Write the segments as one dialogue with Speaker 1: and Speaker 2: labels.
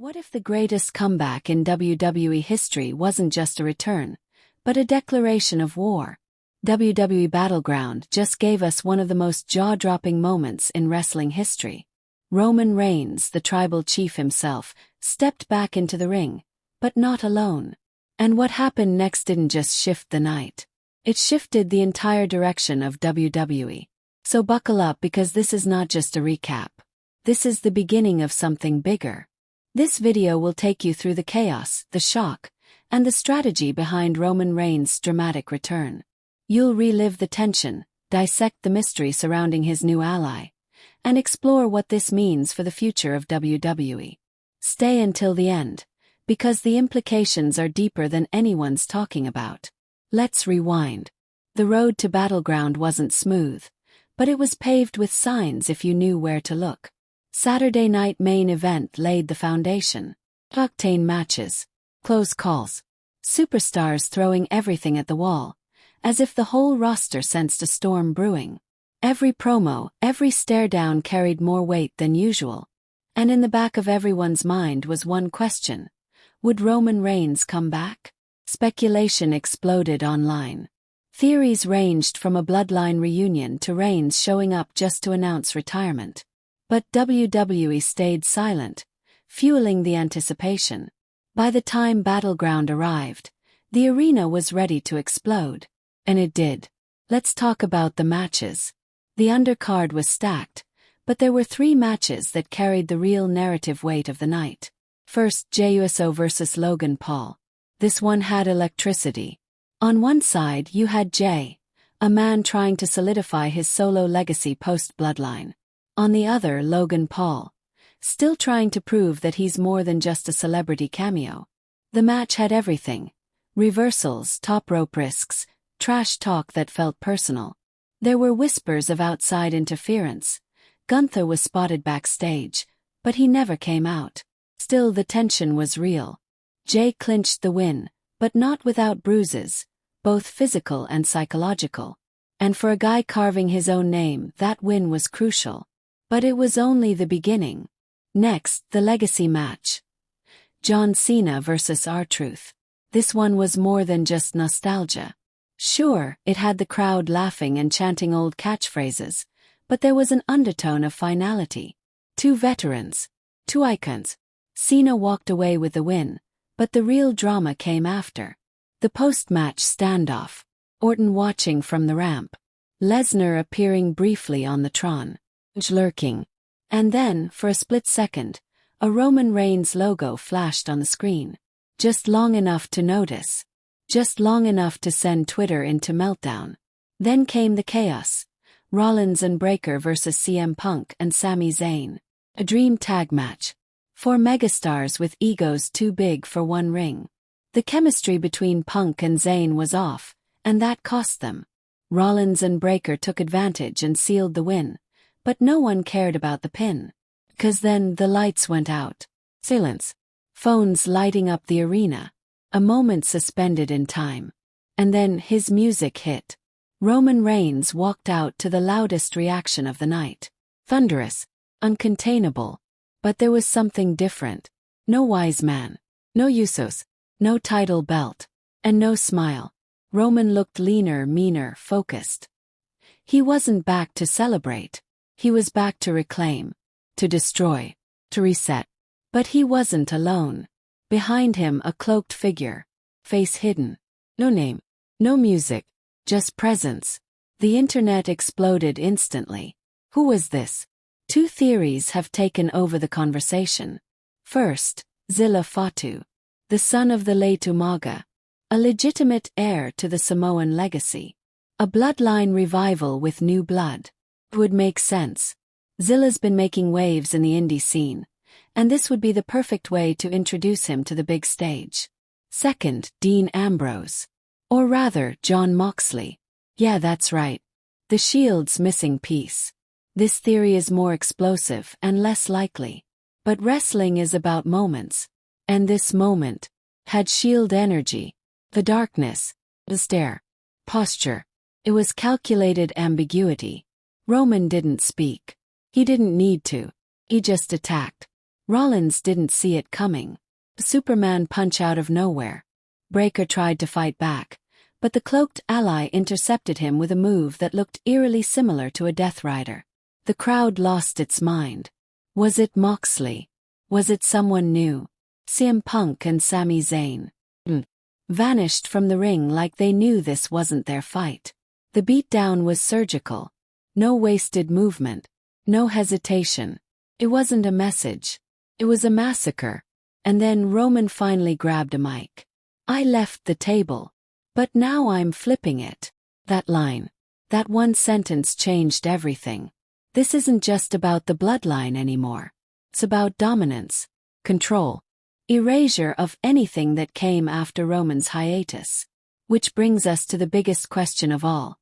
Speaker 1: What if the greatest comeback in WWE history wasn't just a return, but a declaration of war? WWE Battleground just gave us one of the most jaw-dropping moments in wrestling history. Roman Reigns, the tribal chief himself, stepped back into the ring, but not alone. And what happened next didn't just shift the night. It shifted the entire direction of WWE. So buckle up, because this is not just a recap. This is the beginning of something bigger. This video will take you through the chaos, the shock, and the strategy behind Roman Reigns' dramatic return. You'll relive the tension, dissect the mystery surrounding his new ally, and explore what this means for the future of WWE. Stay until the end, because the implications are deeper than anyone's talking about. Let's rewind. The road to Battleground wasn't smooth, but it was paved with signs if you knew where to look. Saturday night main event laid the foundation. Octane matches, close calls, superstars throwing everything at the wall, as if the whole roster sensed a storm brewing. Every promo, every stare-down carried more weight than usual. And in the back of everyone's mind was one question: would Roman Reigns come back? Speculation exploded online. Theories ranged from a bloodline reunion to Reigns showing up just to announce retirement. But WWE stayed silent, fueling the anticipation. By the time Battleground arrived, the arena was ready to explode. And it did. Let's talk about the matches. The undercard was stacked, but there were 3 matches that carried the real narrative weight of the night. First, Jey Uso vs. Logan Paul. This one had electricity. On one side you had Jey, a man trying to solidify his solo legacy post-Bloodline. On the other, Logan Paul, still trying to prove that he's more than just a celebrity cameo. The match had everything: reversals, top rope risks, trash talk that felt personal. There were whispers of outside interference. Gunther was spotted backstage, but he never came out. Still, the tension was real. Jey clinched the win, but not without bruises, both physical and psychological. And for a guy carving his own name, that win was crucial. But it was only the beginning. Next, the legacy match. John Cena vs. R-Truth. This one was more than just nostalgia. Sure, it had the crowd laughing and chanting old catchphrases, but there was an undertone of finality. 2 veterans, 2 icons. Cena walked away with the win, but the real drama came after. The post-match standoff. Orton watching from the ramp. Lesnar appearing briefly on the Tron. Lurking. And then, for a split second, a Roman Reigns logo flashed on the screen. Just long enough to notice. Just long enough to send Twitter into meltdown. Then came the chaos. Rollins and Breakker vs. CM Punk and Sami Zayn. A dream tag match. 4 megastars with egos too big for one ring. The chemistry between Punk and Zayn was off, and that cost them. Rollins and Breakker took advantage and sealed the win. But no one cared about the pin. 'Cause then the lights went out. Silence. Phones lighting up the arena. A moment suspended in time. And then his music hit. Roman Reigns walked out to the loudest reaction of the night. Thunderous. Uncontainable. But there was something different. No wise man. No Usos. No title belt. And no smile. Roman looked leaner, meaner, focused. He wasn't back to celebrate. He was back to reclaim, to destroy, to reset. But he wasn't alone. Behind him, a cloaked figure, face hidden. No name, no music, just presence. The internet exploded instantly. Who was this? 2 theories have taken over the conversation. First, Zilla Fatu, the son of the late Umaga, a legitimate heir to the Samoan legacy. A bloodline revival with new blood. Would make sense. Zilla's been making waves in the indie scene, and this would be the perfect way to introduce him to the big stage. Second, Dean Ambrose. Or rather, Jon Moxley. Yeah, that's right. The Shield's missing piece. This theory is more explosive and less likely. But wrestling is about moments. And this moment had Shield energy. The darkness. The stare. Posture. It was calculated ambiguity. Roman didn't speak. He didn't need to. He just attacked. Rollins didn't see it coming. A Superman punch out of nowhere. Breakker tried to fight back, but the cloaked ally intercepted him with a move that looked eerily similar to a Death Rider. The crowd lost its mind. Was it Moxley? Was it someone new? CM Punk and Sami Zayn vanished from the ring like they knew this wasn't their fight. The beatdown was surgical. No wasted movement. No hesitation. It wasn't a message. It was a massacre. And then Roman finally grabbed a mic. "I left the table. But now I'm flipping it." That line. That one sentence changed everything. This isn't just about the bloodline anymore. It's about dominance, control, erasure of anything that came after Roman's hiatus. Which brings us to the biggest question of all.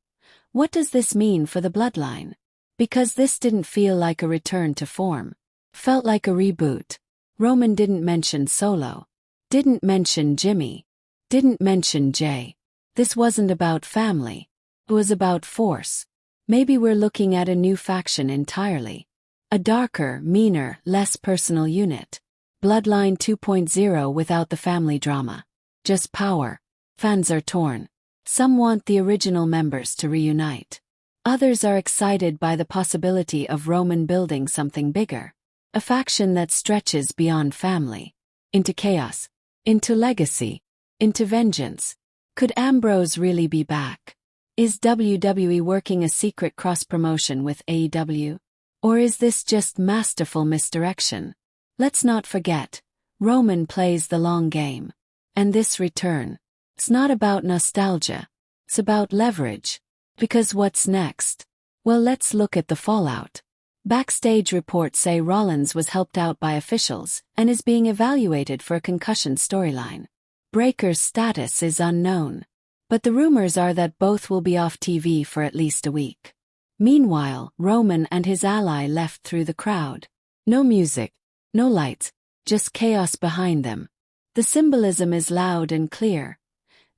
Speaker 1: What does this mean for the bloodline? Because this didn't feel like a return to form. Felt like a reboot. Roman didn't mention Solo. Didn't mention Jimmy. Didn't mention Jay. This wasn't about family. It was about force. Maybe we're looking at a new faction entirely. A darker, meaner, less personal unit. Bloodline 2.0 without the family drama. Just power. Fans are torn. Some want the original members to reunite. Others are excited by the possibility of Roman building something bigger. A faction that stretches beyond family. Into chaos. Into legacy. Into vengeance. Could Ambrose really be back? Is WWE working a secret cross-promotion with AEW? Or is this just masterful misdirection? Let's not forget, Roman plays the long game. And this return, it's not about nostalgia. It's about leverage. Because what's next? Well, let's look at the fallout. Backstage reports say Rollins was helped out by officials and is being evaluated for a concussion storyline. Breakker's status is unknown. But the rumors are that both will be off TV for at least a week. Meanwhile, Roman and his ally left through the crowd. No music, no lights, just chaos behind them. The symbolism is loud and clear.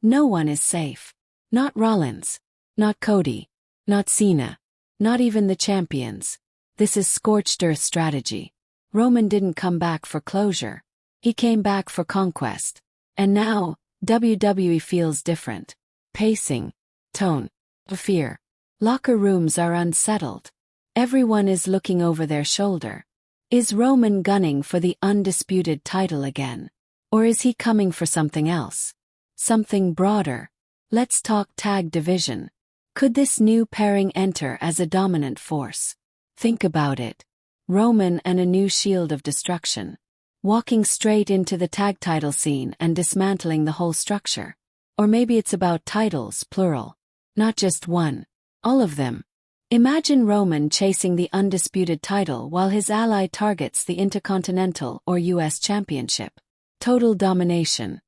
Speaker 1: No one is safe. Not Rollins. Not Cody. Not Cena. Not even the champions. This is scorched earth strategy. Roman didn't come back for closure. He came back for conquest. And now, WWE feels different. Pacing. Tone. Fear. Locker rooms are unsettled. Everyone is looking over their shoulder. Is Roman gunning for the undisputed title again? Or is he coming for something else? Something broader. Let's talk tag division. Could this new pairing enter as a dominant force? Think about it. Roman and a new Shield of Destruction. Walking straight into the tag title scene and dismantling the whole structure. Or maybe it's about titles, plural. Not just one. All of them. Imagine Roman chasing the undisputed title while his ally targets the Intercontinental or US Championship. Total domination.